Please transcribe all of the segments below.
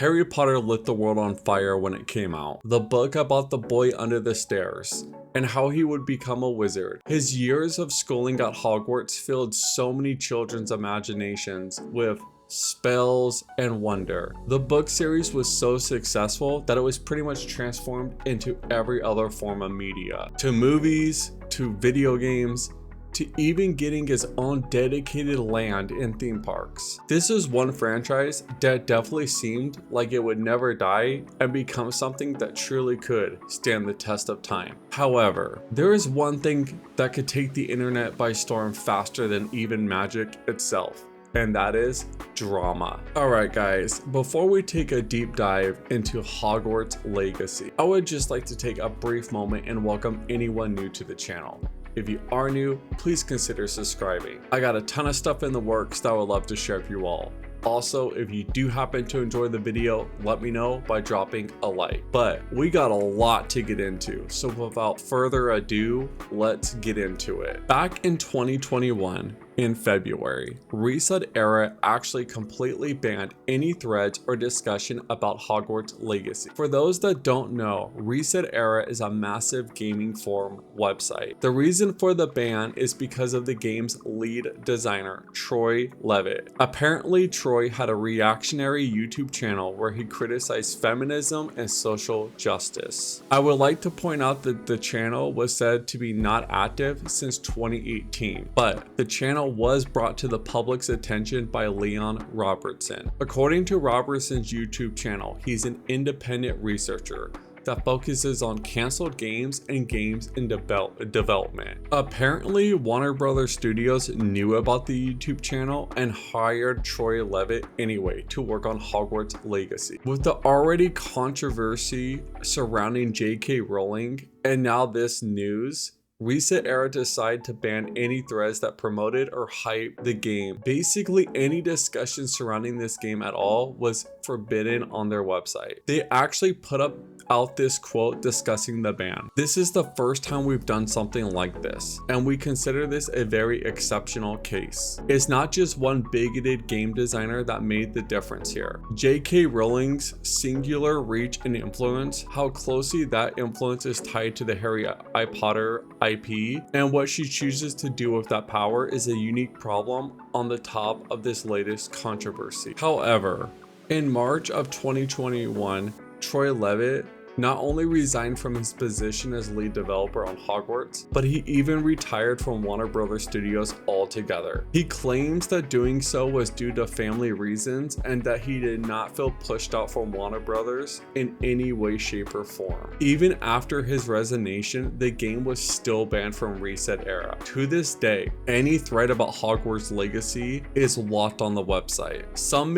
Harry Potter lit the world on fire when it came out. The book about the boy under the stairs and how he would become a wizard. His years of schooling at Hogwarts filled so many children's imaginations with spells and wonder. The book series was so successful that it was pretty much transformed into every other form of media, to movies, to video games, to even getting his own dedicated land in theme parks. This is one franchise that definitely seemed like it would never die and become something that truly could stand the test of time. However, there is one thing that could take the internet by storm faster than even magic itself, and that is drama. Alright guys, before we take a deep dive into Hogwarts Legacy, I would just like to take a brief moment and welcome anyone new to the channel. If you are new, please consider subscribing. I got a ton of stuff in the works that I would love to share with you all. Also, if you do happen to enjoy the video, let me know by dropping a like. But we got a lot to get into, so without further ado, let's get into it. Back in 2021, in February, ResetEra actually completely banned any threads or discussion about Hogwarts Legacy. For those that don't know, ResetEra is a massive gaming forum website. The reason for the ban is because of the game's lead designer, Troy Levitt. Apparently, Troy had a reactionary YouTube channel where he criticized feminism and social justice. I would like to point out that the channel was said to be not active since 2018, but the channel was brought to the public's attention by Leon Robertson. According to Robertson's YouTube channel, he's an independent researcher that focuses on canceled games and games in development. Apparently, Warner Brothers Studios knew about the YouTube channel and hired Troy Levitt anyway to work on Hogwarts Legacy. With the already controversy surrounding J.K. Rowling and now this news, ResetEra decided to ban any threads that promoted or hyped the game. Basically, any discussion surrounding this game at all was forbidden on their website. They actually put out this quote discussing the ban. This is the first time we've done something like this, and we consider this a very exceptional case. It's not just one bigoted game designer that made the difference here. J.K. Rowling's singular reach and influence, how closely that influence is tied to the Harry Potter IP, and what she chooses to do with that power is a unique problem on the top of this latest controversy. However, in March of 2021, Troy Levitt not only resigned from his position as lead developer on Hogwarts, but he even retired from Warner Brothers Studios altogether. He claims that doing so was due to family reasons and that he did not feel pushed out from Warner Brothers in any way, shape, or form. Even after his resignation, the game was still banned from ResetEra. To this day, any thread about Hogwarts Legacy is locked on the website. Some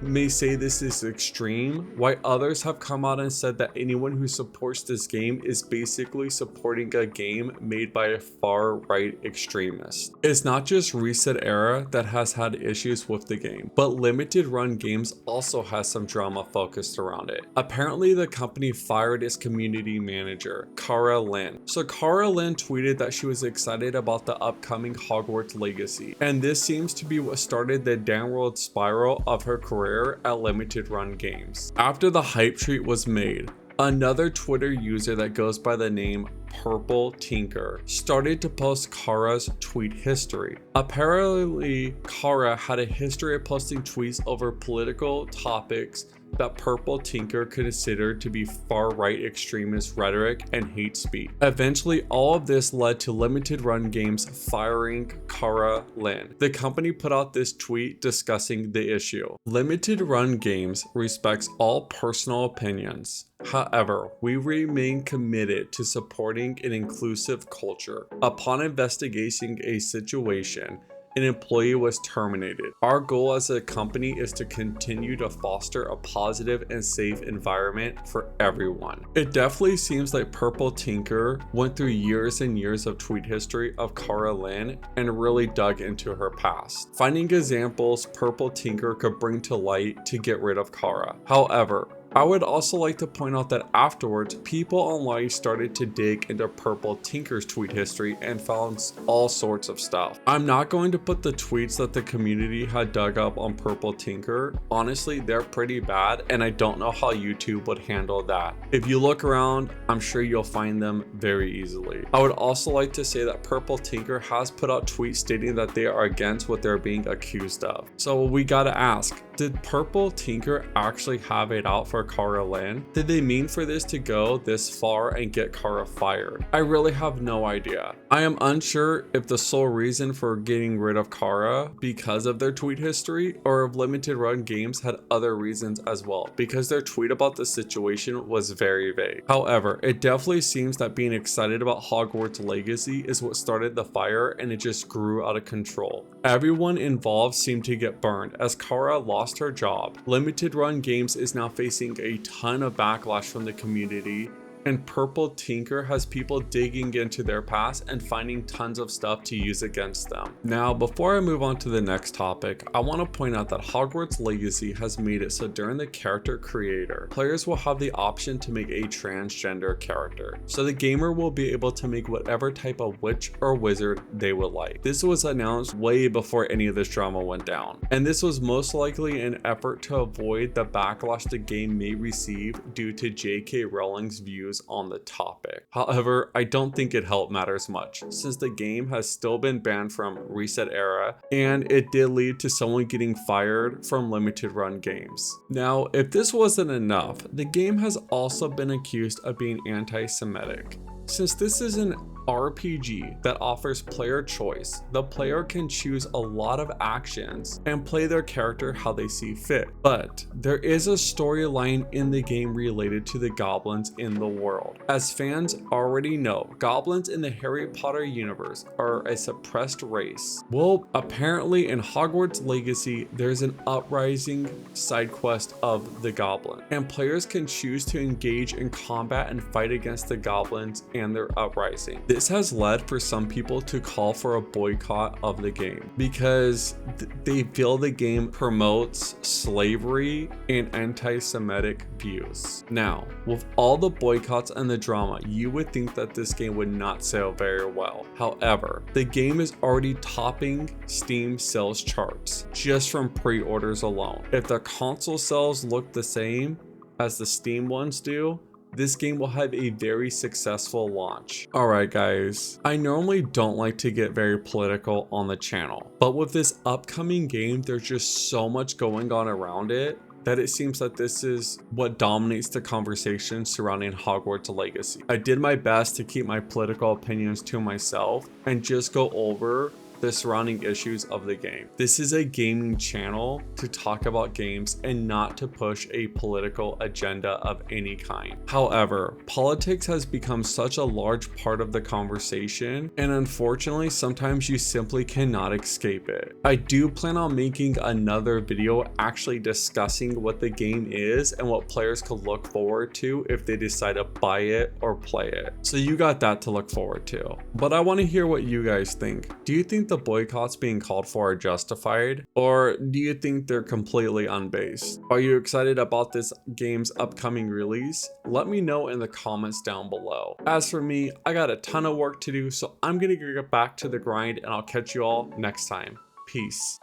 may say this is extreme, while others have come out and said that anyone who supports this game is basically supporting a game made by a far-right extremist. It's not just ResetEra that has had issues with the game, but Limited Run Games also has some drama focused around it. Apparently, the company fired its community manager, Cara Lynn. So Cara Lynn tweeted that she was excited about the upcoming Hogwarts Legacy, and this seems to be what started the downward spiral of her career at Limited Run Games. After the hype tweet was made, another Twitter user that goes by the name Purple Tinker started to post Kara's tweet history. Apparently, Kara had a history of posting tweets over political topics that Purple Tinker considered to be far-right extremist rhetoric and hate speech. Eventually, all of this led to Limited Run Games firing Cara Lynn. The company put out this tweet discussing the issue. Limited Run Games respects all personal opinions. However, we remain committed to supporting an inclusive culture. Upon investigating a situation, an employee was terminated. Our goal as a company is to continue to foster a positive and safe environment for everyone. It definitely seems like Purple Tinker went through years and years of tweet history of Cara Lynn and really dug into her past, finding examples Purple Tinker could bring to light to get rid of Cara. However, I would also like to point out that afterwards, people online started to dig into Purple Tinker's tweet history and found all sorts of stuff. I'm not going to put the tweets that the community had dug up on Purple Tinker. Honestly, they're pretty bad, and I don't know how YouTube would handle that. If you look around, I'm sure you'll find them very easily. I would also like to say that Purple Tinker has put out tweets stating that they are against what they're being accused of. So we gotta ask, did Purple Tinker actually have it out for Kara Lynn? Did they mean for this to go this far and get Kara fired? I really have no idea. I am unsure if the sole reason for getting rid of Kara because of their tweet history, or if Limited Run Games had other reasons as well, because their tweet about the situation was very vague. However, it definitely seems that being excited about Hogwarts Legacy is what started the fire, and it just grew out of control. Everyone involved seemed to get burned as Kara lost her job. Limited Run Games is now facing a ton of backlash from the community, and Purple Tinker has people digging into their past and finding tons of stuff to use against them. Now, before I move on to the next topic, I want to point out that Hogwarts Legacy has made it so during the character creator, players will have the option to make a transgender character. So the gamer will be able to make whatever type of witch or wizard they would like. This was announced way before any of this drama went down, and this was most likely an effort to avoid the backlash the game may receive due to J.K. Rowling's views on the topic. However, I don't think it helped matters much, since the game has still been banned from Reset Era, and it did lead to someone getting fired from Limited Run Games. Now, if this wasn't enough, the game has also been accused of being anti-Semitic. Since this is an RPG that offers player choice, the player can choose a lot of actions and play their character how they see fit. But there is a storyline in the game related to the goblins in the world. As fans already know, goblins in the Harry Potter universe are a suppressed race. Well, apparently in Hogwarts Legacy, there's an uprising side quest of the goblin, and players can choose to engage in combat and fight against the goblins and their uprising. This has led for some people to call for a boycott of the game because they feel the game promotes slavery and anti-Semitic views. Now, with all the boycotts and the drama, you would think that this game would not sell very well. However, the game is already topping Steam sales charts just from pre-orders alone. If the console sales look the same as the Steam ones do, this game will have a very successful launch. Alright guys, I normally don't like to get very political on the channel, but with this upcoming game, there's just so much going on around it that it seems that this is what dominates the conversation surrounding Hogwarts Legacy. I did my best to keep my political opinions to myself and just go over the surrounding issues of the game. This is a gaming channel to talk about games and not to push a political agenda of any kind. However, politics has become such a large part of the conversation, and unfortunately, sometimes you simply cannot escape it. I do plan on making another video actually discussing what the game is and what players could look forward to if they decide to buy it or play it. So you got that to look forward to. But I want to hear what you guys think. Do you think the boycotts being called for are justified, or do you think they're completely unbased? Are you excited about this game's upcoming release? Let me know in the comments down below. As for me, I got a ton of work to do, so I'm gonna get back to the grind, and I'll catch you all next time. Peace.